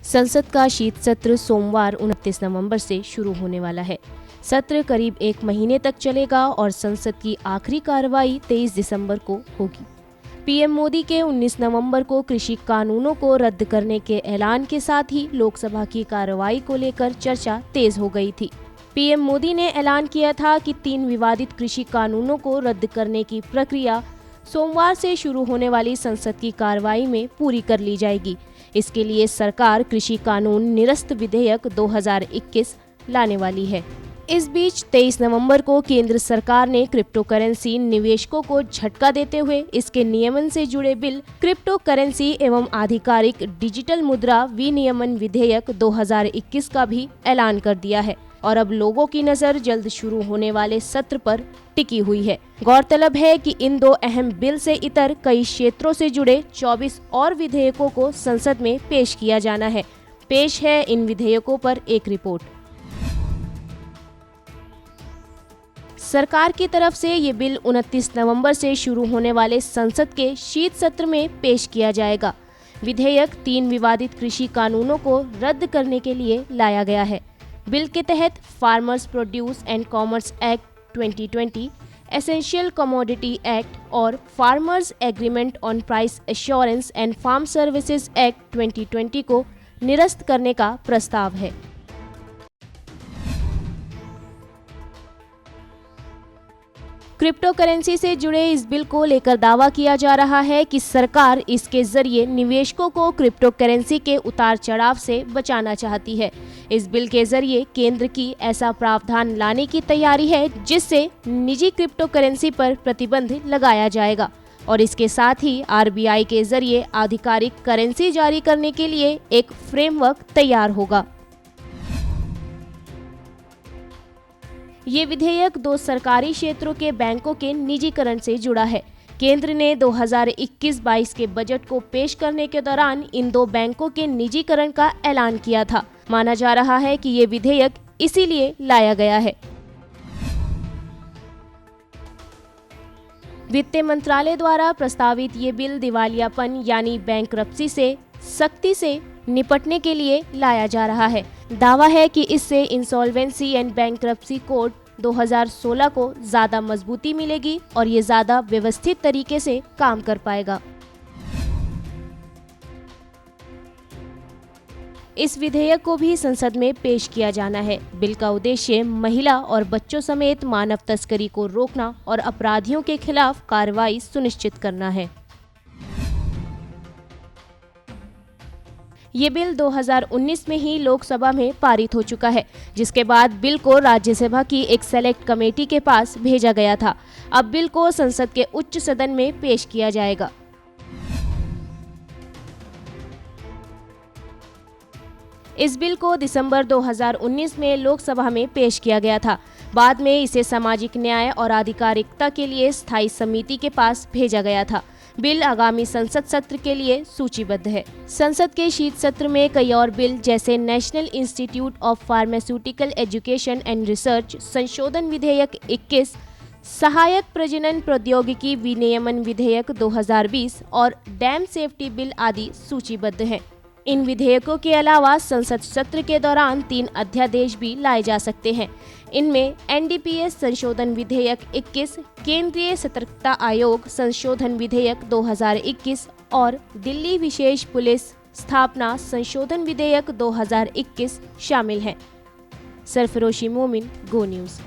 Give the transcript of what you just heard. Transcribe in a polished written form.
संसद का शीत सत्र सोमवार 29 नवंबर से शुरू होने वाला है। सत्र करीब 1 महीने तक चलेगा और संसद की आखिरी कार्रवाई 23 दिसंबर को होगी। पीएम मोदी के 19 नवंबर को कृषि कानूनों को रद्द करने के ऐलान के साथ ही लोकसभा की कार्रवाई को लेकर चर्चा तेज हो गई थी। पीएम मोदी ने ऐलान किया था कि 3 विवादित कृषि कानूनों को रद्द करने की प्रक्रिया सोमवार से शुरू होने वाली संसद की कार्रवाई में पूरी कर ली जाएगी। इसके लिए सरकार कृषि कानून निरस्त विधेयक 2021 लाने वाली है। इस बीच 23 नवंबर को केंद्र सरकार ने क्रिप्टो करेंसी निवेशकों को झटका देते हुए इसके नियमन से जुड़े बिल क्रिप्टो करेंसी एवं आधिकारिक डिजिटल मुद्रा विनियमन विधेयक 2021 का भी ऐलान कर दिया है और अब लोगों की नजर जल्द शुरू होने वाले सत्र पर टिकी हुई है। गौरतलब है कि इन 2 अहम बिल से इतर कई क्षेत्रों से जुड़े 24 और विधेयकों को संसद में पेश किया जाना है। पेश है इन विधेयकों पर एक रिपोर्ट। सरकार की तरफ से ये बिल 29 नवंबर से शुरू होने वाले संसद के शीत सत्र में पेश किया जाएगा। विधेयक 3 विवादित कृषि कानूनों को रद्द करने के लिए लाया गया है। बिल के तहत Farmers Produce and Commerce Act 2020, Essential Commodity Act और Farmers Agreement on Price Assurance and Farm Services Act 2020 को निरस्त करने का प्रस्ताव है। क्रिप्टो करेंसी से जुड़े इस बिल को लेकर दावा किया जा रहा है कि सरकार इसके जरिए निवेशकों को क्रिप्टो करेंसी के उतार चढ़ाव से बचाना चाहती है। इस बिल के जरिए केंद्र की ऐसा प्रावधान लाने की तैयारी है जिससे निजी क्रिप्टो करेंसी पर प्रतिबंध लगाया जाएगा और इसके साथ ही आरबीआई के जरिए आधिकारिक करेंसी जारी करने के लिए एक फ्रेमवर्क तैयार होगा। ये विधेयक 2 सरकारी क्षेत्रों के बैंकों के निजीकरण से जुड़ा है। केंद्र ने 2021-22 के बजट को पेश करने के दौरान इन 2 बैंकों के निजीकरण का ऐलान किया था। माना जा रहा है कि ये विधेयक इसीलिए लाया गया है। वित्त मंत्रालय द्वारा प्रस्तावित ये बिल दिवालियापन यानी बैंकरप्सी से सख्ती से निपटने के लिए लाया जा रहा है। दावा है कि इससे इंसॉल्वेंसी एंड बैंकरप्सी कोड 2016 को ज़्यादा मजबूती मिलेगी और ये ज़्यादा व्यवस्थित तरीके से काम कर पाएगा। इस विधेयक को भी संसद में पेश किया जाना है। बिल का उद्देश्य महिला और बच्चों समेत मानव तस्करी को रोकना और अपराधियों के खिलाफ कार्रवाई सुनिश्चित करना है। ये बिल 2019 में ही लोकसभा में पारित हो चुका है, जिसके बाद बिल को राज्यसभा की एक सेलेक्ट कमेटी के पास भेजा गया था। अब बिल को संसद के उच्च सदन में पेश किया जाएगा। इस बिल को दिसंबर 2019 में लोकसभा में पेश किया गया था। बाद में इसे सामाजिक न्याय और आधिकारिकता के लिए स्थायी समिति के पास भेजा गया था। बिल आगामी संसद सत्र के लिए सूचीबद्ध है। संसद के शीत सत्र में कई और बिल जैसे national institute of pharmaceutical education and research संशोधन विधेयक 21, सहायक प्रजनन प्रौद्योगिकी विनियमन विधेयक 2020 और डैम सेफ्टी बिल आदि सूचीबद्ध हैं। इन विधेयकों के अलावा संसद सत्र के दौरान 3 अध्यादेश भी लाए जा सकते हैं। इनमें एनडीपीएस संशोधन विधेयक 21, केंद्रीय सतर्कता आयोग संशोधन विधेयक 2021 और दिल्ली विशेष पुलिस स्थापना संशोधन विधेयक 2021 शामिल हैं। सरफरोशी मोमिन, गो न्यूज़।